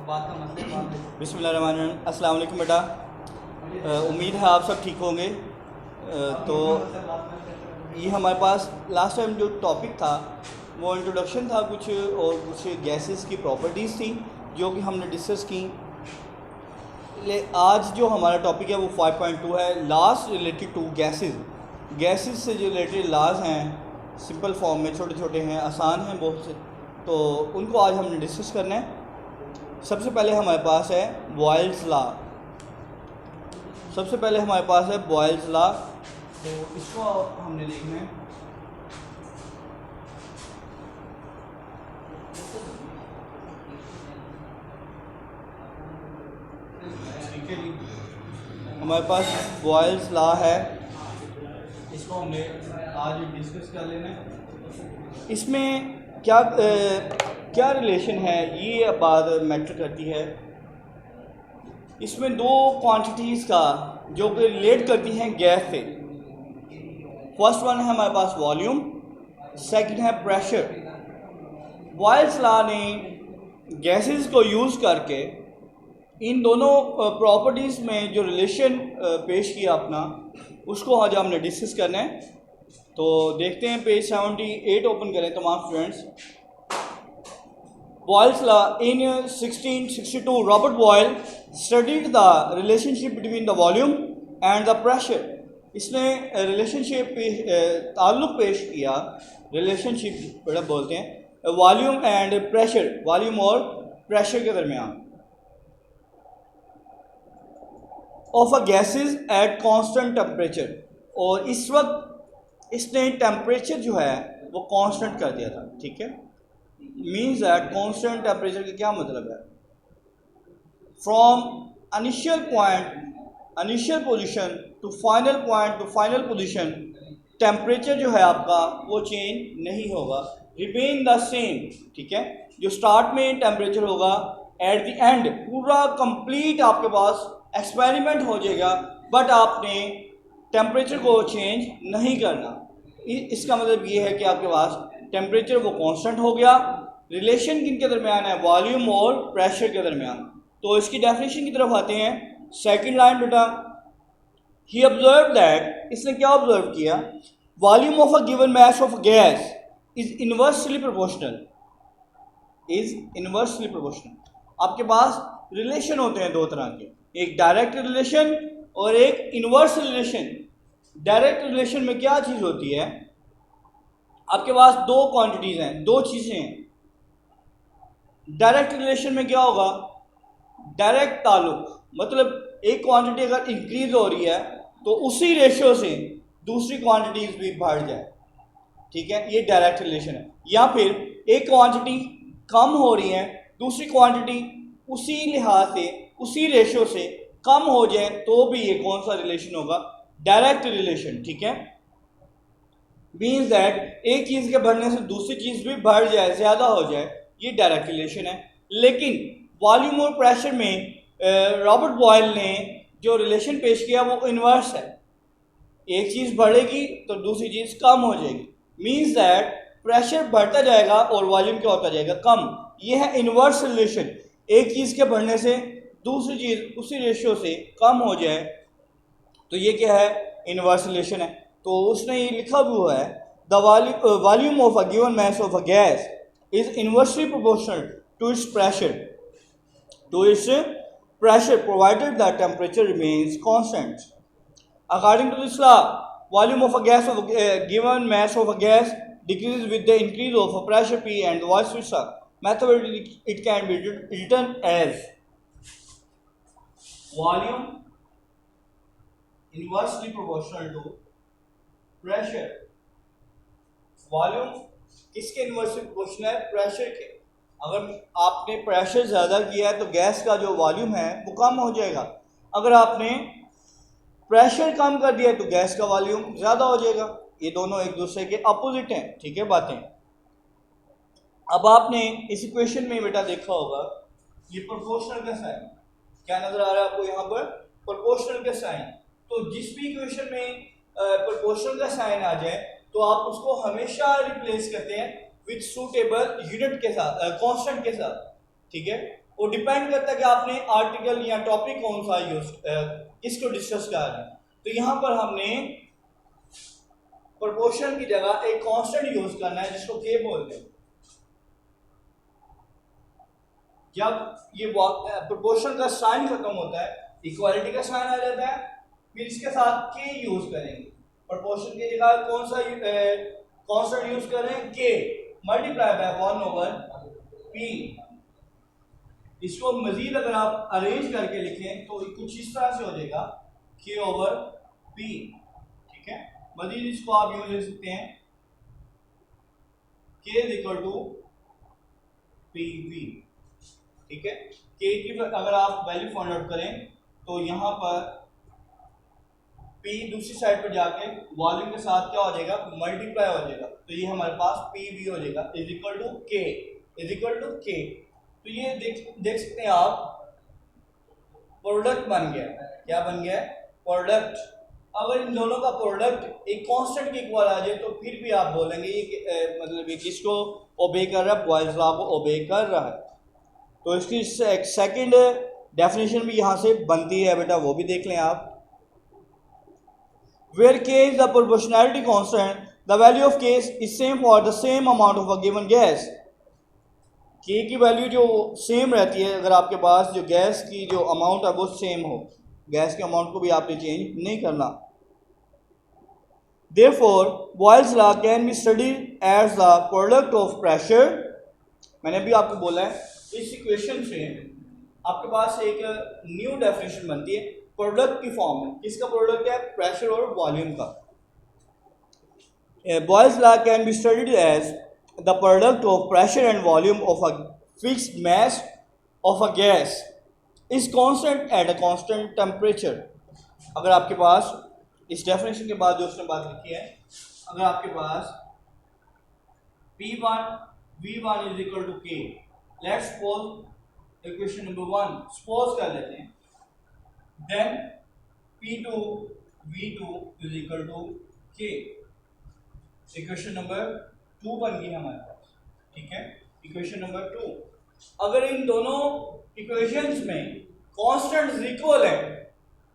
बिस्मिल्लाहिर्रहमानिर्रहीम। अस्सलाम वालेकुम बेटा। उम्मीद है आप सब ठीक होंगे। तो ये हमारे पास लास्ट टाइम जो टॉपिक था वो इंट्रोडक्शन था कुछ, और कुछ गैसेस की प्रॉपर्टीज़ थी जो कि हमने डिस्कस की। आज जो हमारा टॉपिक है वो 5.2 है, laws related to gases. Gases से जो रिलेटेड लॉज हैं सिंपल फॉर्म में, छोटे छोटे हैं, आसान हैं बहुत से, तो उनको आज हमने डिस्कस करना है। सबसे पहले हमारे पास है बॉयल्स लॉ। सबसे पहले हमारे पास है बॉयल्स लॉ, तो इसको हमने देखना है। ठीक है जी, हमारे पास बॉयल्स लॉ है, इसको हमने आज डिस्कस कर लेना है। इसमें क्या रिलेशन है ये बात मैटर करती है। इसमें दो क्वांटिटीज़ का जो कि रिलेट करती हैं गैस से। फर्स्ट वन है हमारे पास वॉल्यूम, सेकंड है प्रेशर। बॉयल्स लॉ ने गैसेस को यूज़ करके इन दोनों प्रॉपर्टीज़ में जो रिलेशन पेश किया अपना, उसको आज हमने डिस्कस करना है। तो देखते हैं, पेज 78 ओपन करें तमाम students. Boyle's law in 1662, Robert Boyle studied the relationship between the volume and the pressure. इसने रिलेशनशिप ताल्लुक़ पेश किया, रिलेशनशिप बड़ा बोलते हैं, वॉल्यूम एंड प्रेशर, वॉल्यूम और प्रेशर के दरमियान, of a gases at constant temperature. और इस वक्त इसने टेम्परेचर जो है वो कांस्टेंट कर दिया था। ठीक है, मीन्स दैट कांस्टेंट टेम्परेचर का क्या मतलब है, from initial point, initial position to final point to final position, temperature जो है आपका वो चेंज नहीं होगा, रिमेन द सेम। ठीक है, जो स्टार्ट में टेम्परेचर होगा, एट द एंड पूरा कंप्लीट आपके पास एक्सपेरिमेंट हो जाएगा, बट आपने टेम्परेचर को चेंज नहीं करना। इसका मतलब ये है कि आपके पास टेम्परेचर वो कांस्टेंट हो गया। रिलेशन किनके दरमियान है, वॉल्यूम और प्रेशर के दरमियान। तो इसकी डेफिनेशन की तरफ आते हैं। सेकंड लाइन बेटा, ही ऑब्जर्व दैट, इसने क्या ऑब्जर्व किया, volume of a given mass of gas is inversely proportional, is inversely proportional. आपके पास रिलेशन होते हैं दो तरह के, एक डायरेक्ट रिलेशन और एक इनवर्स रिलेशन। डायरेक्ट रिलेशन में क्या चीज़ होती है, आपके पास दो क्वांटिटीज़ हैं, दो चीज़ें हैं। डायरेक्ट रिलेशन में क्या होगा, डायरेक्ट ताल्लुक, मतलब एक क्वांटिटी अगर इंक्रीज हो रही है तो उसी रेशियो से दूसरी क्वांटिटीज भी बढ़ जाए। ठीक है, ये डायरेक्ट रिलेशन है। या फिर एक क्वांटिटी कम हो रही है, दूसरी क्वांटिटी उसी लिहाज से, उसी रेशियो से कम हो जाए, तो भी ये कौन सा रिलेशन होगा, डायरेक्ट रिलेशन। ठीक है, मीन्स दैट एक चीज़ के बढ़ने से दूसरी चीज़ भी बढ़ जाए, ज़्यादा हो जाए, ये डायरेक्ट रिलेशन है। लेकिन वॉल्यूम और प्रेशर में रॉबर्ट बॉयल ने जो रिलेशन पेश किया वो इन्वर्स है, एक चीज़ बढ़ेगी तो दूसरी चीज़ कम हो जाएगी। मीन्स दैट प्रेशर बढ़ता जाएगा और वॉल्यूम क्या होता जाएगा, कम। ये है इन्वर्स रिलेशन, एक चीज़ के बढ़ने से दूसरी चीज़ उसी रेशियो से कम हो जाए, तो ये क्या है, इन्वर्स रिलेशन है। तो उसने ये लिखा भी हुआ है, the volume of a given mass of a gas is inversely proportional to its pressure provided the temperature remains constant. According to this law, volume of a gas of a given mass of a gas decreases with the increase of a pressure P and vice versa. Mathematically, it can be written as volume inversely proportional to pressure. Volume किसके inversely proportional है, pressure के। अगर आपने pressure ज़्यादा किया है तो gas का जो वॉल्यूम है वो कम हो जाएगा, अगर आपने प्रेशर कम कर दिया है तो गैस का वॉल्यूम ज़्यादा हो जाएगा। ये दोनों एक दूसरे के अपोजिट हैं। ठीक है बातें। अब आपने इस इक्वेशन में बेटा देखा होगा, ये प्रोपोर्शनल का साइन क्या नज़र आ रहा है आपको यहाँ पर, प्रोपोर्शनल का साइन। तो जिस भी इक्वेशन में प्रोपोर्शनल का साइन आ जाए तो आप उसको हमेशा रिप्लेस करते हैं विद सूटेबल यूनिट के साथ, कांस्टेंट के साथ। ठीक है, वो डिपेंड करता है कि आपने आर्टिकल या टॉपिक कौन सा यूज किसको डिस्कस कर रहे हैं। तो यहाँ पर हमने प्रोपोर्शन की जगह एक कांस्टेंट यूज करना है जिसको के बोलते हैं। जब ये प्रोपोर्शन का साइन खत्म होता है, इक्वालिटी का साइन आ जाता है, फिर इसके साथ के यूज करेंगे। प्रोपोर्शन की जगह कौन सा कांस्टेंट यूज कर रहे हैं, के मल्टीप्लाई बाय 1/p। इसको मजीद अगर आप अरेंज करके लिखें तो कुछ इस तरह से हो जाएगा k/p। ठीक है, मजीद इसको आप यूज लिख सकते हैं k = pv। ठीक है, k की अगर आप वैल्यू फाइंड आउट करें तो यहाँ पर p दूसरी साइड पर जाके वॉल्यूम के साथ क्या हो जाएगा, मल्टीप्लाई हो जाएगा। तो ये हमारे पास pv हो जाएगा = k। तो ये देख सकते हैं आप, प्रोडक्ट बन गया। क्या बन गया, प्रोडक्ट। अगर इन दोनों का प्रोडक्ट एक कांस्टेंट के इक्वल आ जाए तो फिर भी आप बोलेंगे ये मतलब ये किसको ओबे कर रहा है, बॉयल्स लॉ को ओबे कर रहा है। तो इसकी एक सेकंड डेफिनेशन भी यहाँ से बनती है बेटा, वो भी देख लें आप। Where k is the proportionality constant, the value of k is same for the same amount of a given gas। k की वैल्यू जो सेम रहती है अगर आपके पास जो गैस की जो अमाउंट है वो सेम हो, गैस के अमाउंट को भी आपने चेंज नहीं करना। Therefore, Boyle's law can be studied as the product of pressure। मैंने भी आपको बोला है इस इक्वेशन से आपके पास एक न्यू डेफिनेशन बनती है प्रोडक्ट की फॉर्म में। किसका प्रोडक्ट है, प्रेशर और वॉल्यूम का। Boyle's law can be studied as the product of pressure and volume of a fixed mass of a gas is constant at a constant temperature। अगर आपके पास इस डेफिनेशन के बाद जो उसने बात लिखी है, अगर आपके पास P1 V1 = K, let's suppose equation number 1 suppose कर लेते हैं, then P2 V2 = K। Equation number 2 बन गई हमारे पास। ठीक है, इक्वेशन नंबर 2। अगर इन दोनों इक्वेशंस में कांस्टेंट्स इक्वल है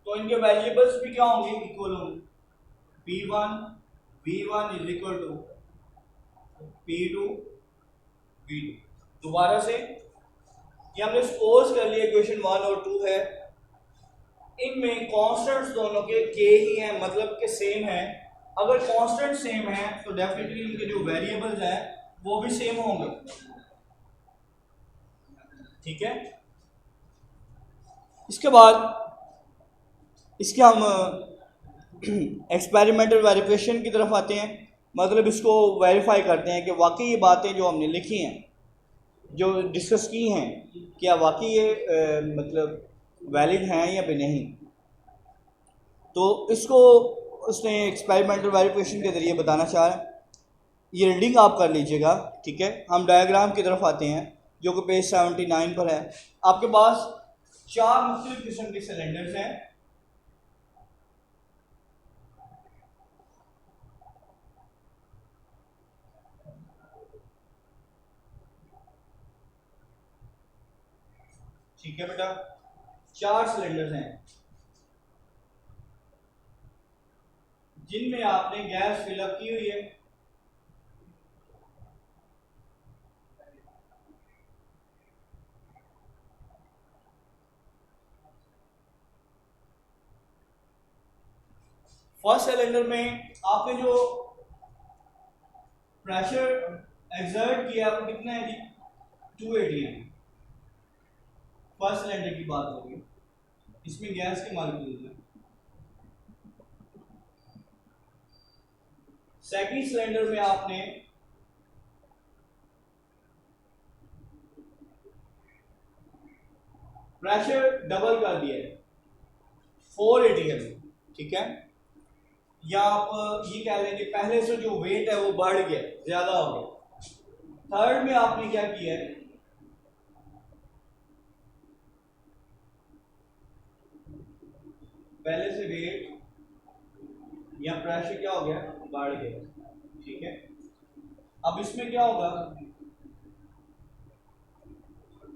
तो इनके वेरिएबल्स भी क्या होंगे, इक्वल होंगे। P1 V1 = P2 V2। दोबारा से ये हमने सपोज कर लिया इक्वेशन 1 और 2 है, इनमें कांस्टेंट्स दोनों के k ही हैं, मतलब के सेम है। अगर कांस्टेंट सेम है तो डेफिनेटली इनके जो वेरिएबल्स हैं वो भी सेम होंगे। ठीक है, इसके बाद इसके हम एक्सपेरिमेंटल वेरिफिकेशन की तरफ आते हैं। मतलब इसको वेरीफाई करते हैं कि वाकई ये बातें जो हमने लिखी हैं, जो डिस्कस की हैं, क्या वाकई ये मतलब वैलिड हैं या भी नहीं। तो इसको उसने एक्सपेरिमेंटल वेरिफिकेशन के ज़रिए बताना चाह रहा है। ये रीडिंग आप कर लीजिएगा। ठीक है, हम डायग्राम की तरफ आते हैं जो कि पेज 79 पर है। आपके पास 4 मुख्तलिफ किस्म के सिलेंडर्स हैं। ठीक है बेटा, 4 सिलेंडर्स हैं जिनमें आपने गैस फिलअप की हुई है। फर्स्ट सिलेंडर में आपने जो प्रेशर एक्सर्ट किया वो कितना है जी, 280 है। फर्स्ट सिलेंडर की बात होगी, इसमें गैस के मॉलिक्यूल्स हैं। सेकंड सिलेंडर में आपने प्रेशर डबल कर दिया है, 480 है। ठीक है, या आप ये कह लेंगे पहले से जो वेट है वो बढ़ गया, ज्यादा हो गया। थर्ड में आपने क्या किया है, पहले से वेट या प्रेशर क्या हो गया, बढ़ गया। ठीक है, अब इसमें क्या होगा,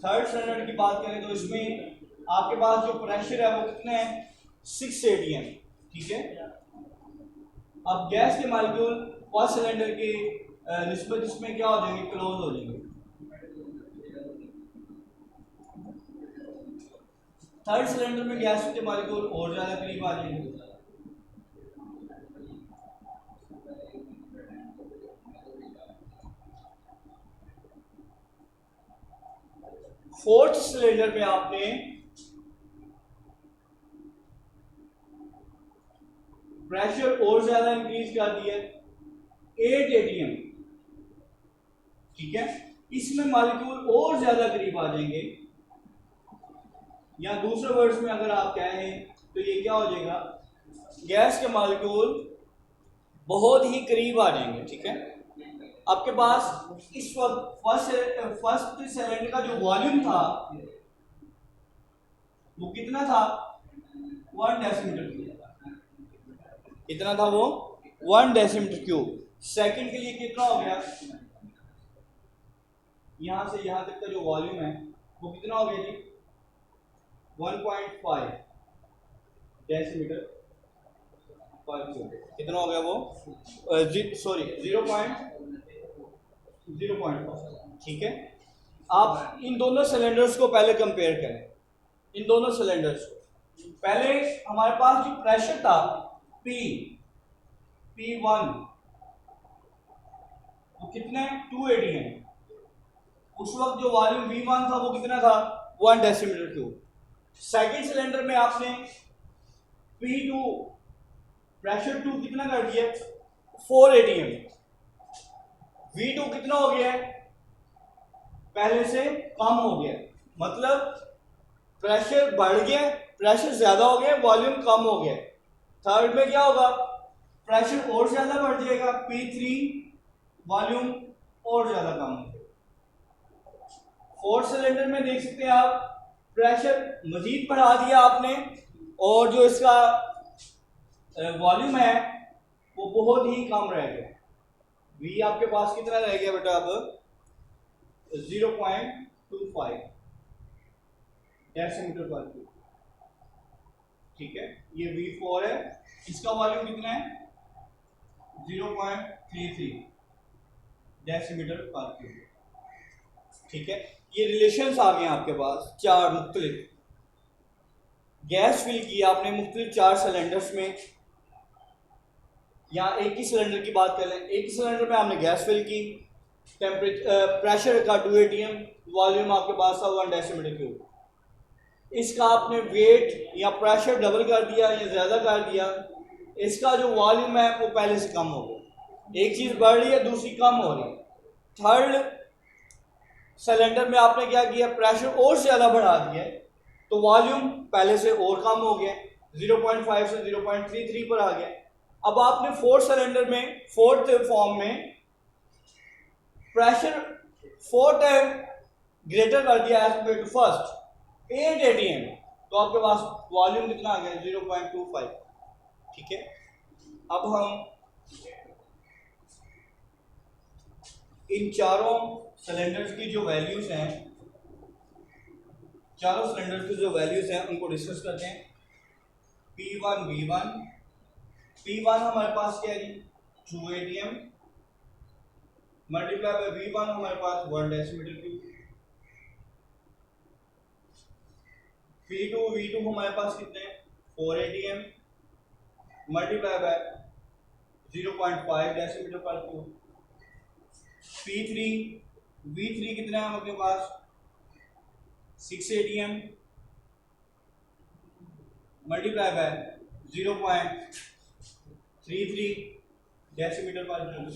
थर्ड सिलेंडर की बात करें तो इसमें आपके पास जो प्रेशर है वो कितने हैं 6 atm, ठीक है। अब गैस के मालिक्यूल फर्स्ट सिलेंडर के निस्बत इसमें क्या हो जाएंगे, क्लोज हो जाएंगे। थर्ड सिलेंडर में गैस के मालिक्यूल और ज्यादा करीब आ जाएंगे। फोर्थ सिलेंडर में आपने प्रेशर और ज्यादा इंक्रीज कर दिया 8 atm, ठीक है। इसमें मॉलिक्यूल और ज्यादा करीब आ जाएंगे, या दूसरे वर्ड्स में अगर आप कहें तो ये क्या हो जाएगा, गैस के मॉलिक्यूल बहुत ही करीब आ जाएंगे, ठीक है। आपके पास इस वक्त फर्स्ट सिलेंडर का जो वॉल्यूम था वो कितना था, 1 डेसीमीटर क्यूब। कितना था वो, 1 डेसीमीटर क्यूब। सेकंड के लिए कितना हो गया, यहां से यहां तक का जो वॉल्यूम है वो कितना हो गया जी, 1.5 डेसीमीटर पर क्यूब। कितना हो गया वो, सॉरी 0.5, ठीक है। आप इन दोनों सिलेंडर्स को पहले कंपेयर करें, इन दोनों सिलेंडर्स को। पहले हमारे पास जो प्रेशर था P1 वो कितने 2 atm, उस वक्त जो वॉल्यूम V1 था वो कितना था 1 डेसीमीटर क्यूब। सेकेंड सिलेंडर में आपने P2 प्रेशर 2 कितना कर दिया 4 atm, V2 कितना हो गया पहले से कम हो गया, मतलब प्रेशर बढ़ गया, प्रेशर ज्यादा हो गया, वॉल्यूम कम हो गया। थर्ड में क्या होगा, प्रेशर और ज्यादा बढ़ जाएगा, P3 वॉल्यूम और ज्यादा कम हो जाएगा। फोर्थ सिलेंडर में देख सकते हैं आप, प्रेशर मजीद बढ़ा दिया आपने और जो इसका वॉल्यूम है वो बहुत ही कम रह गया। V आपके पास कितना रह गया बेटा, अब 0.25 डेसीमीटर पर क्यूब, ठीक है। ये V4 है, इसका वॉल्यूम कितना है 0.33 डेसीमीटर पर क्यूब, ठीक है। ये रिलेशंस आ गए आपके पास, चार मुख्तलिफ गैस फिल की आपने मुख्तलिफ 4 सिलेंडर्स में। यहाँ एक ही सिलेंडर की बात कर लें, एक ही सिलेंडर में आपने गैस फिल की, टेम्परेचर प्रेशर का 2 atm, वॉल्यूम आपके पास था 1 डेसीमीटर क्यूब। इसका आपने वेट या प्रेशर डबल कर दिया या ज़्यादा कर दिया, इसका जो वॉल्यूम है वो पहले से कम हो गया, एक चीज़ बढ़ रही है दूसरी कम हो रही है। थर्ड सिलेंडर में आपने क्या किया, प्रेशर और ज़्यादा बढ़ा दिया तो वॉल्यूम पहले से और कम हो गया, 0.5 से 0.33 पर आ गया। अब आपने फोर्थ सिलेंडर में फोर्थ फॉर्म में प्रेशर 4 टाइम ग्रेटर कर दिया as compared to first 8 atm, तो आपके पास वॉल्यूम कितना आ गया 0.25, ठीक है। अब हम इन चारों सिलेंडर्स की जो वैल्यूज हैं, चारों सिलेंडर्स की जो वैल्यूज हैं उनको डिस्कस करते हैं। P1 V1, P1 हमारे पास क्या है 2 atm मल्टीप्लाई बाय V1 हमारे पास 1 डेसीमीटर क्यूब। V2 हमारे पास कितने 4 atm मल्टीप्लाई बाय 0.5 डेसीमीटर पर क्यूब। V3 कितना है आपके पास 6 atm मल्टीप्लाई बाय 0.33 डेसीमीटर पर क्यूब।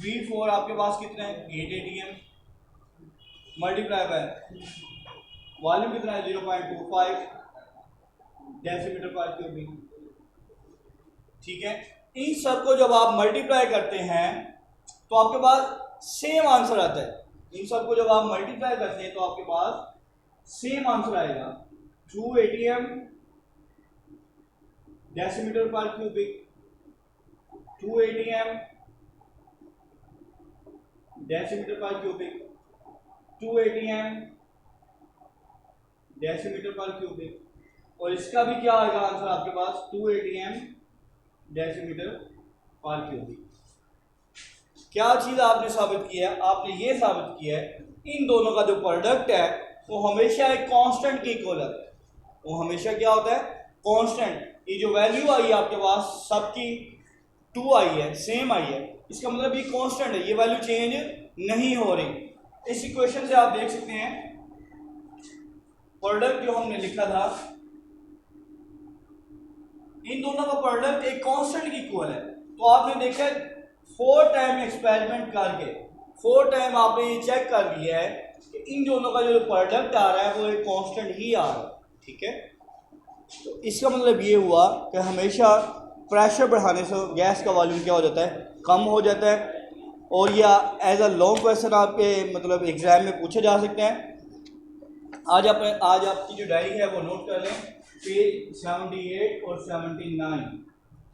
V4 आपके पास कितना है 8 atm मल्टीप्लाई बाय वॉल्यूम कितना है 0.25 डेसीमीटर पर क्यूब, ठीक है। इन सब को जब आप मल्टीप्लाई करते हैं तो आपके पास सेम आंसर आता है। इन सब को जब आप मल्टीप्लाई करते हैं तो आपके पास सेम आंसर आएगा 2 atm डेसीमीटर पर क्यूबिक, 2 atm डेसीमीटर पर क्यूबिक, 2 atm डेसीमीटर पर क्यूबिक, और इसका भी क्या आएगा आंसर आपके पास, 2 atm डेसीमीटर पर क्यूबिक। क्या चीज़ आपने साबित किया है, आपने ये साबित किया है इन दोनों का जो प्रोडक्ट है वो हमेशा एक कांस्टेंट के इक्वल है, वो हमेशा क्या होता है, कांस्टेंट। ये जो वैल्यू आई है आपके पास सबकी 2 आई है, सेम आई है, इसका मतलब ये कांस्टेंट है, ये वैल्यू चेंज नहीं हो रही। इस इक्वेशन से आप देख सकते हैं प्रोडक्ट जो हमने लिखा था, इन दोनों का प्रोडक्ट एक कांस्टेंट की इक्वल है। तो आपने देखा 4 टाइम एक्सपेरिमेंट करके 4 टाइम आपने ये चेक कर लिया है कि इन दोनों का जो प्रोडक्ट आ रहा है वो एक कांस्टेंट ही आ रहा है, ठीक है। तो इसका मतलब ये हुआ कि हमेशा प्रेशर बढ़ाने से गैस का वॉल्यूम क्या हो जाता है, कम हो जाता है। और या एज अ लॉन्ग क्वेश्चन आपके मतलब एग्जाम में पूछे जा सकते हैं। आज आपकी जो डायरी है वो नोट कर लें, पेज 78 और 79,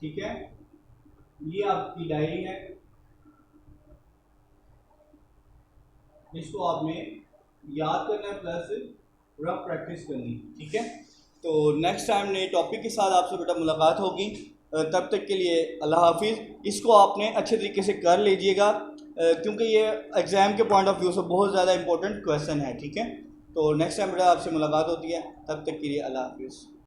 ठीक है, ये आपकी डायरी है, इसको आपने याद करना है प्लस रफ प्रैक्टिस करनी है, ठीक है। तो नेक्स्ट टाइम नए टॉपिक के साथ आपसे बेटा मुलाकात होगी, तब तक के लिए अल्लाह हाफिज़। इसको आपने अच्छे तरीके से कर लीजिएगा क्योंकि ये एग्ज़ाम के पॉइंट ऑफ व्यू से बहुत ज़्यादा इंपॉर्टेंट क्वेश्चन है, ठीक है। तो नेक्स्ट टाइम बेटा आपसे मुलाकात होती है, तब तक के लिए अल्लाह हाफिज़।